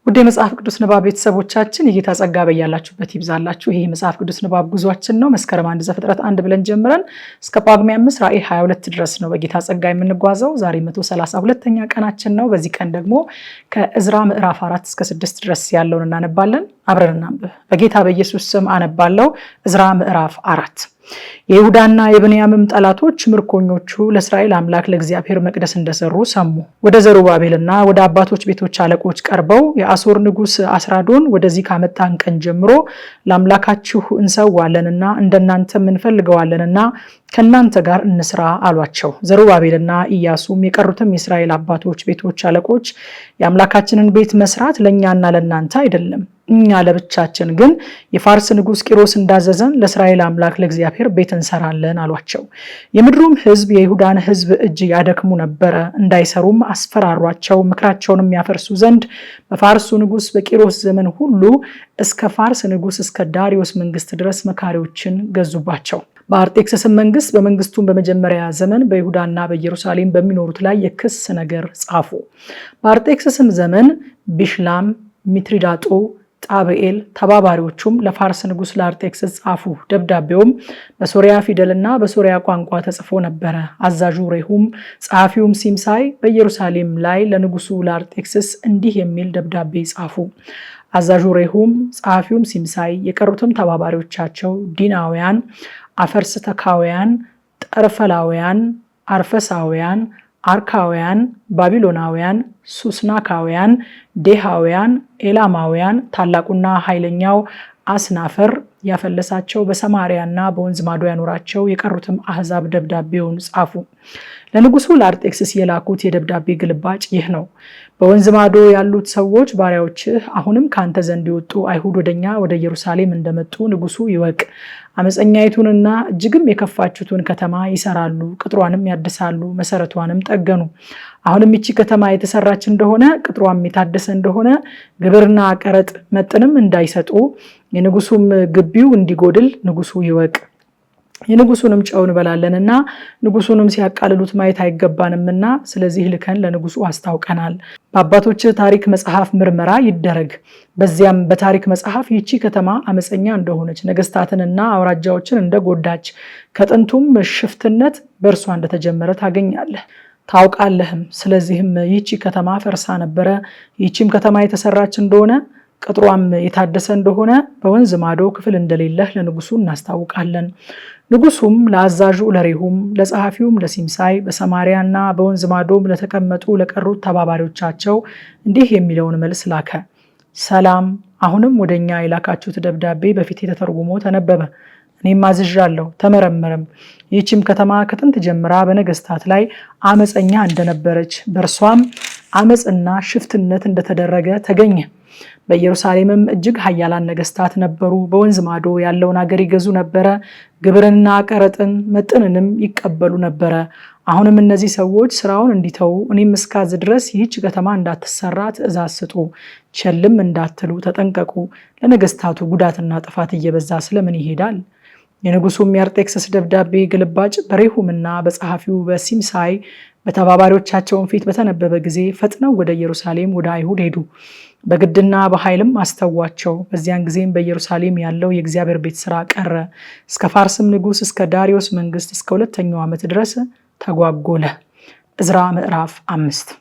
ውድ የመጽሐፍ ቅዱስ ንባብ ቤተሰቦቻችን የጌታ ጸጋ በያላችሁበት ይብዛላችሁ። ይሄ የመጽሐፍ ቅዱስ ንባብ ጉዟችን ነው። መስከረም 1 ዘፍጥረት 1 ብለን ጀምረን እስከ ጳጉሜ 5 ራዕይ 22 ድረስ ነው በጌታ ጸጋ የምንጓዘው። ዛሬ 132ኛ ቀናችን ነው። በዚህ ቀን ደግሞ ከዕዝራ ምዕራፍ 4 እስከ 6 ድረስ ያለውን እናነባለን። አብረን እናንብብ። በጌታ በኢየሱስ ስም አነባለሁ። ዕዝራ ምዕራፍ 4 የይሁዳና የብንያምም ጠላቶች ምርኮኞቹ ለእስራኤል አምላክ ለእግዚአብሔር መቅደስ እንደሰሩ ሰሙ። ወደ ዘሩባቤልና ወደ አባቶች ቤቶች አለቆች ቀርበው የአሦር ንጉሥ አስራዶን ወደዚህ ካመጣን ቀን ጀምሮ ለአምላካችሁ እንሰዋለንና እንደናንተም እንፈልገዋለንና ከናንተ ጋር እንስራ አሏቸው። ዘሩባቤልና ኢያሱም የቀሩትም የእስራኤል አባቶች ቤቶች አለቆች የአምላካችንን ቤት መስራት ለእኛና ለእናንተ አይደለም፣ እኛ ለብቻችን ግን የፋርስ ንጉሥ ቂሮስ እንዳዘዘን ለእስራኤል አምላክ ለእግዚአብሔር ቤት እንሰራለን አሏቸው። የምድሩም ሕዝብ የይሁዳን ሕዝብ እጅ ያደክሙ ነበረ፣ እንዳይሰሩም አስፈራሯቸው። ምክራቸውንም ያፈርሱ ዘንድ በፋርሱ ንጉሥ በቂሮስ ዘመን ሁሉ እስከ ፋርስ ንጉሥ እስከ ዳሪዮስ መንግስት ድረስ መካሪዎችን ገዙባቸው። በአርጤክስስም መንግስት በመንግስቱም በመጀመሪያ ዘመን በይሁዳና በኢየሩሳሌም በሚኖሩት ላይ የክስ ነገር ጻፉ። በአርጤክስስም ዘመን ቢሽላም፣ ሚትሪዳጡ፣ ጣብኤል ተባባሪዎቹም ለፋርስ ንጉሥ ለአርጤክስስ ጻፉ። ደብዳቤውም በሶሪያ ፊደልና በሶሪያ ቋንቋ ተጽፎ ነበረ። አዛዡ ሬሁም ጸሐፊውም ሲምሳይ በኢየሩሳሌም ላይ ለንጉሱ ለአርጤክስስ እንዲህ የሚል ደብዳቤ ጻፉ። አዛዡ ሬሁም ጸሐፊውም ሲምሳይ የቀሩትም ተባባሪዎቻቸው ዲናውያን፣ አፈርስተካውያን፣ ጠርፈላውያን፣ አርፈሳውያን፣ አርካውያን፣ ባቢሎናውያን፣ ሱስናካውያን፣ ዴሃውያን፣ ኤላማውያን፣ ታላቁና ኃይለኛው አስናፈር ያፈለሳቸው በሰማሪያና በወንዝ ማዶ ያኖራቸው የቀሩትም አህዛብ ደብዳቤውን ጻፉ። ለንጉሱ ለአርጤክስስ የላኩት የደብዳቤ ግልባጭ ይህ ነው። በወንዝ ማዶ ያሉት ሰዎች ባሪያዎችህ አሁንም ካንተ ዘንድ የወጡ አይሁድ ወደኛ ወደ ኢየሩሳሌም እንደመጡ ንጉሱ ይወቅ። አመፀኛይቱንና እጅግም የከፋችቱን ከተማ ይሰራሉ፣ ቅጥሯንም ያድሳሉ፣ መሰረቷንም ጠገኑ። አሁንም ይቺ ከተማ የተሰራች እንደሆነ ቅጥሯም የታደሰ እንደሆነ ግብርና ቀረጥ መጥንም እንዳይሰጡ የንጉሱም ግቢው እንዲጎድል ንጉሱ ይወቅ። የንጉሱንም ጨው እንበላለንና ንጉሱንም ሲያቃልሉት ማየት አይገባንምና ስለዚህ ልከን ለንጉሱ አስታውቀናል። በአባቶች ታሪክ መጽሐፍ ምርመራ ይደረግ። በዚያም በታሪክ መጽሐፍ ይቺ ከተማ አመፀኛ እንደሆነች፣ ነገስታትንና አውራጃዎችን እንደጎዳች፣ ከጥንቱም ሽፍትነት በእርሷ እንደተጀመረ ታገኛለህ ታውቃለህም። ስለዚህም ይቺ ከተማ ፈርሳ ነበረ። ይቺም ከተማ የተሰራች እንደሆነ ቅጥሯም የታደሰ እንደሆነ በወንዝ ማዶ ክፍል እንደሌለህ ለንጉሱ እናስታውቃለን። ንጉሱም ለአዛዡ ለሬሁም ለጸሐፊውም ለሲምሳይ በሰማሪያና በወንዝ ማዶም ለተቀመጡ ለቀሩት ተባባሪዎቻቸው እንዲህ የሚለውን መልስ ላከ። ሰላም። አሁንም ወደኛ የላካችሁት ደብዳቤ በፊቴ ተተርጉሞ ተነበበ። እኔም አዝዣለሁ፣ ተመረመረም። ይህችም ከተማ ከጥንት ጀምራ በነገስታት ላይ አመፀኛ እንደነበረች በእርሷም አመፅና ሽፍትነት እንደተደረገ ተገኘ። በኢየሩሳሌምም እጅግ ኃያላን ነገስታት ነበሩ። በወንዝ ማዶ ያለውን አገር ይገዙ ነበረ። ግብርንና ቀረጥን መጥንንም ይቀበሉ ነበረ። አሁንም እነዚህ ሰዎች ስራውን እንዲተዉ እኔም እስካዝ ድረስ ይህች ከተማ እንዳትሰራ ትእዛዝ ስጡ። ቸልም እንዳትሉ ተጠንቀቁ። ለነገስታቱ ጉዳትና ጥፋት እየበዛ ስለምን ይሄዳል? የንጉሱም የአርጤክስስ ደብዳቤ ግልባጭ በሬሁምና በጸሐፊው በሲምሳይ በተባባሪዎቻቸውን ፊት በተነበበ ጊዜ ፈጥነው ወደ ኢየሩሳሌም ወደ አይሁድ ሄዱ። በግድና በኃይልም አስተዋቸው። በዚያን ጊዜም በኢየሩሳሌም ያለው የእግዚአብሔር ቤት ስራ ቀረ። እስከ ፋርስም ንጉሥ እስከ ዳሪዮስ መንግስት እስከ 2ኛው ዓመት ድረስ ተጓጎለ። ዕዝራ ምዕራፍ 5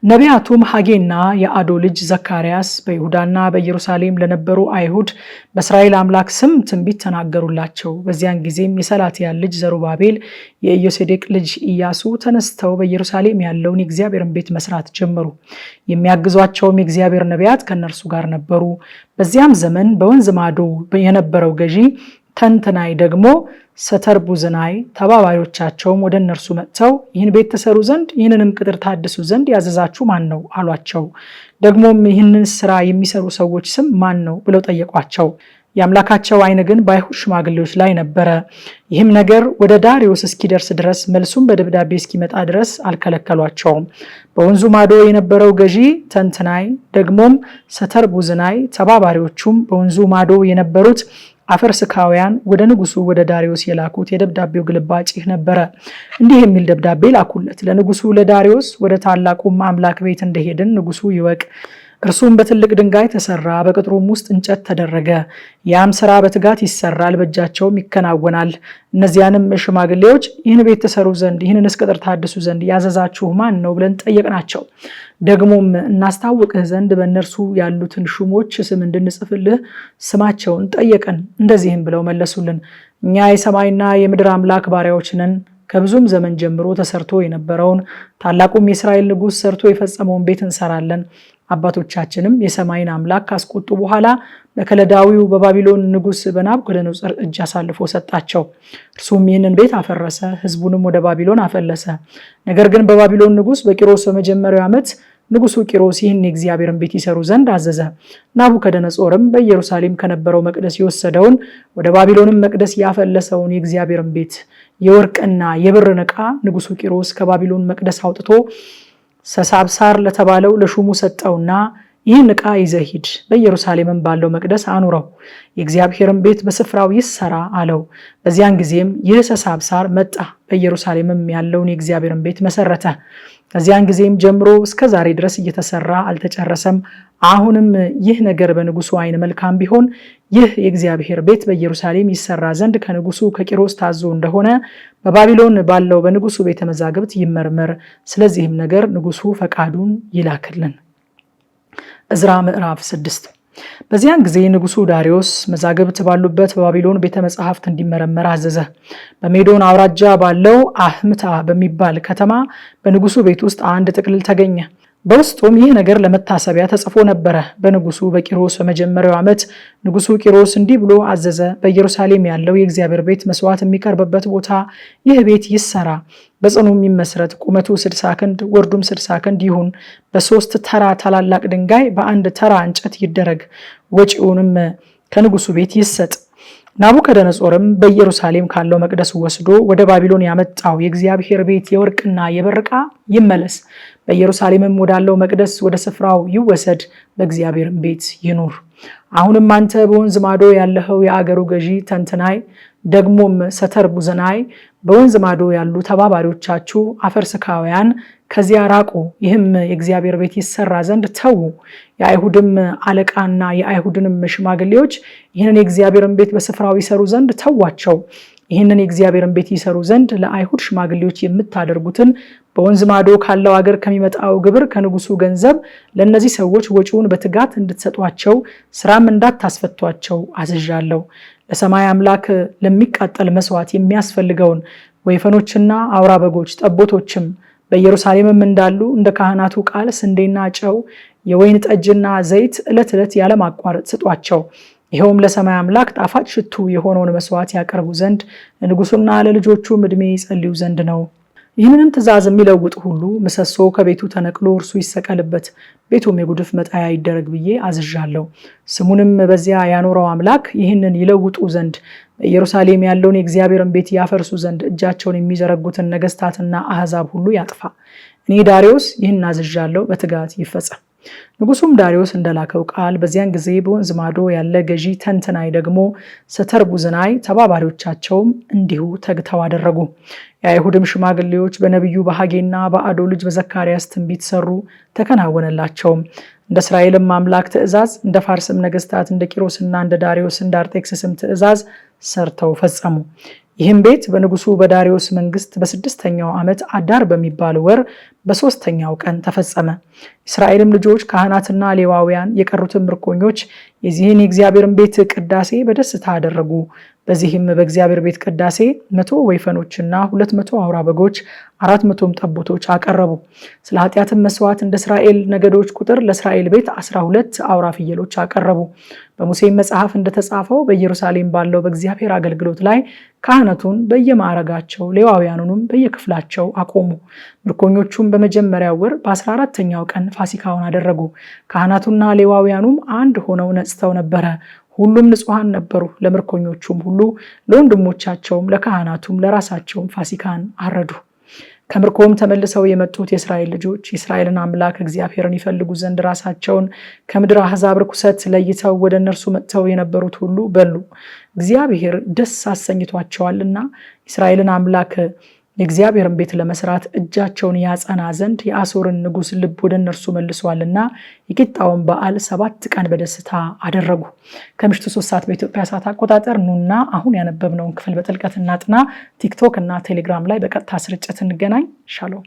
ነቢያቱም ሐጌና የአዶ ልጅ ዘካርያስ በይሁዳና በኢየሩሳሌም ለነበሩ አይሁድ በእስራኤል አምላክ ስም ትንቢት ተናገሩላቸው። በዚያን ጊዜም የሰላትያል ልጅ ዘሩባቤል የኢዮሴዴቅ ልጅ ኢያሱ ተነስተው በኢየሩሳሌም ያለውን የእግዚአብሔርን ቤት መስራት ጀመሩ። የሚያግዟቸውም የእግዚአብሔር ነቢያት ከእነርሱ ጋር ነበሩ። በዚያም ዘመን በወንዝ ማዶ የነበረው ገዢ ተንትናይ ደግሞ ሰተርቡዝናይ ተባባሪዎቻቸውም ወደ እነርሱ መጥተው ይህን ቤት ተሰሩ ዘንድ ይህንንም ቅጥር ታድሱ ዘንድ ያዘዛችሁ ማን ነው አሏቸው። ደግሞም ይህንን ስራ የሚሰሩ ሰዎች ስም ማን ነው ብለው ጠየቋቸው። የአምላካቸው ዓይን ግን በአይሁድ ሽማግሌዎች ላይ ነበረ። ይህም ነገር ወደ ዳሪዮስ እስኪደርስ ድረስ መልሱም በደብዳቤ እስኪመጣ ድረስ አልከለከሏቸውም። በወንዙ ማዶ የነበረው ገዢ ተንትናይ ደግሞም ሰተርቡዝናይ ተባባሪዎቹም በወንዙ ማዶ የነበሩት አፈርስካውያን ወደ ንጉሱ ወደ ዳሪዮስ የላኩት የደብዳቤው ግልባጭ ይህ ነበረ። እንዲህ የሚል ደብዳቤ ላኩለት። ለንጉሱ ለዳሪዮስ ወደ ታላቁም አምላክ ቤት እንደሄድን ንጉሱ ይወቅ። እርሱም በትልቅ ድንጋይ ተሰራ፣ በቅጥሩም ውስጥ እንጨት ተደረገ። ያም ስራ በትጋት ይሰራል፣ በእጃቸውም ይከናወናል። እነዚያንም ሽማግሌዎች ይህን ቤት ተሰሩ ዘንድ ይህንንስ ቅጥር ታድሱ ዘንድ ያዘዛችሁ ማን ነው ብለን ጠየቅናቸው። ደግሞም እናስታውቅህ ዘንድ በእነርሱ ያሉትን ሹሞች ስም እንድንጽፍልህ ስማቸውን ጠየቅን። እንደዚህም ብለው መለሱልን፣ እኛ የሰማይና የምድር አምላክ ባሪያዎች ነን። ከብዙም ዘመን ጀምሮ ተሰርቶ የነበረውን ታላቁም የእስራኤል ንጉሥ ሰርቶ የፈጸመውን ቤት እንሰራለን። አባቶቻችንም የሰማይን አምላክ ካስቆጡ በኋላ በከለዳዊው በባቢሎን ንጉሥ በናቡከደነፆር እጅ አሳልፎ ሰጣቸው። እርሱም ይህንን ቤት አፈረሰ፣ ሕዝቡንም ወደ ባቢሎን አፈለሰ። ነገር ግን በባቢሎን ንጉሥ በቂሮስ በመጀመሪያው ዓመት ንጉሡ ቂሮስ ይህን የእግዚአብሔርን ቤት ይሰሩ ዘንድ አዘዘ። ናቡከደነፆርም በኢየሩሳሌም ከነበረው መቅደስ የወሰደውን ወደ ባቢሎንም መቅደስ ያፈለሰውን የእግዚአብሔርን ቤት የወርቅና የብርን ዕቃ ንጉሡ ቂሮስ ከባቢሎን መቅደስ አውጥቶ ሰሳብሳር ለተባለው ለሹሙ ሰጠውና ይህን ዕቃ ይዘህ ሂድ፣ በኢየሩሳሌምም ባለው መቅደስ አኑረው፣ የእግዚአብሔርን ቤት በስፍራው ይሰራ አለው። በዚያን ጊዜም ይህ ሰሳብሳር መጣ፣ በኢየሩሳሌምም ያለውን የእግዚአብሔርን ቤት መሰረተ። ከዚያን ጊዜም ጀምሮ እስከ ዛሬ ድረስ እየተሰራ አልተጨረሰም። አሁንም ይህ ነገር በንጉሱ ዓይን መልካም ቢሆን ይህ የእግዚአብሔር ቤት በኢየሩሳሌም ይሰራ ዘንድ ከንጉሱ ከቂሮስ ታዞ እንደሆነ በባቢሎን ባለው በንጉሱ ቤተ መዛግብት ይመርመር። ስለዚህም ነገር ንጉሱ ፈቃዱን ይላክልን። ዕዝራ ምዕራፍ 6። በዚያን ጊዜ ንጉሱ ዳሪዮስ መዛግብት ባሉበት በባቢሎን ቤተ መጻሕፍት እንዲመረመር አዘዘ። በሜዶን አውራጃ ባለው አህምታ በሚባል ከተማ በንጉሱ ቤት ውስጥ አንድ ጥቅልል ተገኘ። በውስጡም ይህ ነገር ለመታሰቢያ ተጽፎ ነበረ። በንጉሱ በቂሮስ በመጀመሪያው ዓመት ንጉሱ ቂሮስ እንዲህ ብሎ አዘዘ፣ በኢየሩሳሌም ያለው የእግዚአብሔር ቤት መስዋዕት የሚቀርብበት ቦታ ይህ ቤት ይሰራ፣ በጽኑ የሚመስረት፣ ቁመቱ 60 ክንድ ወርዱም 60 ክንድ ይሁን፣ በ3 ተራ ታላላቅ ድንጋይ በአንድ ተራ እንጨት ይደረግ፣ ወጪውንም ከንጉሱ ቤት ይሰጥ። ናቡከደነፆርም በኢየሩሳሌም ካለው መቅደስ ወስዶ ወደ ባቢሎን ያመጣው የእግዚአብሔር ቤት የወርቅና የብር ዕቃ ይመለስ፣ በኢየሩሳሌምም ወዳለው መቅደስ ወደ ስፍራው ይወሰድ፣ በእግዚአብሔርም ቤት ይኑር። አሁንም አንተ በወንዝ ማዶ ያለኸው የአገሩ ገዢ ተንትናይ፣ ደግሞም ሰተርቡዝናይ፣ በወንዝ ማዶ ያሉ ተባባሪዎቻችሁ አፈርስካውያን ከዚያ ራቁ፣ ይህም የእግዚአብሔር ቤት ይሰራ ዘንድ ተዉ። የአይሁድም አለቃና የአይሁድንም ሽማግሌዎች ይህንን የእግዚአብሔርን ቤት በስፍራው ይሰሩ ዘንድ ተዋቸው። ይህንን የእግዚአብሔርን ቤት ይሰሩ ዘንድ ለአይሁድ ሽማግሌዎች የምታደርጉትን በወንዝ ማዶ ካለው አገር ከሚመጣው ግብር ከንጉሱ ገንዘብ ለእነዚህ ሰዎች ወጪውን በትጋት እንድትሰጧቸው ስራም እንዳታስፈቷቸው አዝዣለሁ። ለሰማይ አምላክ ለሚቃጠል መስዋዕት የሚያስፈልገውን ወይፈኖችና አውራ በጎች ጠቦቶችም በኢየሩሳሌምም እንዳሉ እንደ ካህናቱ ቃል ስንዴና ጨው፣ የወይን ጠጅና ዘይት ዕለት ዕለት ያለማቋረጥ ስጧቸው። ይኸውም ለሰማይ አምላክ ጣፋጭ ሽቱ የሆነውን መስዋዕት ያቀርቡ ዘንድ ለንጉሱና ለልጆቹም ዕድሜ ይጸልዩ ዘንድ ነው። ይህንንም ትእዛዝ የሚለውጥ ሁሉ ምሰሶ ከቤቱ ተነቅሎ እርሱ ይሰቀልበት፣ ቤቱም የጉድፍ መጣያ ይደረግ ብዬ አዝዣለሁ። ስሙንም በዚያ ያኖረው አምላክ ይህንን ይለውጡ ዘንድ በኢየሩሳሌም ያለውን የእግዚአብሔርን ቤት ያፈርሱ ዘንድ እጃቸውን የሚዘረጉትን ነገስታትና አሕዛብ ሁሉ ያጥፋ። እኔ ዳሪዮስ ይህን አዝዣለሁ፣ በትጋት ይፈጸም። ንጉሱም ዳሪዮስ እንደላከው ቃል በዚያን ጊዜ በወንዝ ማዶ ያለ ገዢ ተንትናይ፣ ደግሞ ሰተርቡዝናይ፣ ተባባሪዎቻቸውም እንዲሁ ተግተው አደረጉ። የአይሁድም ሽማግሌዎች በነቢዩ በሐጌና በአዶ ልጅ በዘካርያስ ትንቢት ሰሩ፣ ተከናወነላቸውም። እንደ እስራኤልም አምላክ ትእዛዝ፣ እንደ ፋርስም ነገስታት እንደ ቂሮስና እንደ ዳሪዮስ እንደ አርጤክስስም ትእዛዝ ሰርተው ፈጸሙ። ይህም ቤት በንጉሱ በዳሪዮስ መንግስት በ6ኛው ዓመት አዳር በሚባል ወር በ3ኛው ቀን ተፈጸመ። እስራኤልም ልጆች ካህናትና ሌዋውያን የቀሩትን ምርኮኞች የዚህን የእግዚአብሔርን ቤት ቅዳሴ በደስታ አደረጉ። በዚህም በእግዚአብሔር ቤት ቅዳሴ 100 ወይፈኖችና 200 አውራ በጎች 400ም ጠቦቶች አቀረቡ። ስለ ኃጢአትም መስዋዕት እንደ እስራኤል ነገዶች ቁጥር ለእስራኤል ቤት 12 አውራ ፍየሎች አቀረቡ። በሙሴም መጽሐፍ እንደተጻፈው በኢየሩሳሌም ባለው በእግዚአብሔር አገልግሎት ላይ ካህናቱን በየማዕረጋቸው ሌዋውያኑንም በየክፍላቸው አቆሙ። ምርኮኞቹም በመጀመሪያው ወር በ14ኛው ቀን ፋሲካውን አደረጉ። ካህናቱና ሌዋውያኑም አንድ ሆነው ነጽተው ነበረ። ሁሉም ንጹሐን ነበሩ። ለምርኮኞቹም ሁሉ ለወንድሞቻቸውም ለካህናቱም ለራሳቸውም ፋሲካን አረዱ። ከምርኮም ተመልሰው የመጡት የእስራኤል ልጆች የእስራኤልን አምላክ እግዚአብሔርን ይፈልጉ ዘንድ ራሳቸውን ከምድር አሕዛብ ርኩሰት ለይተው ወደ እነርሱ መጥተው የነበሩት ሁሉ በሉ። እግዚአብሔር ደስ አሰኝቷቸዋልና እስራኤልን አምላክ የእግዚአብሔርን ቤት ለመስራት እጃቸውን ያጸና ዘንድ የአሦርን ንጉሥ ልብ ወደ እነርሱ መልሷልና የቂጣውን በዓል 7 ቀን በደስታ አደረጉ። ከምሽቱ 3 ሰዓት በኢትዮጵያ ሰዓት አቆጣጠር ኑና አሁን ያነበብነውን ክፍል በጥልቀት እናጥና። ቲክቶክ እና ቴሌግራም ላይ በቀጥታ ስርጭት እንገናኝ። ሻሎም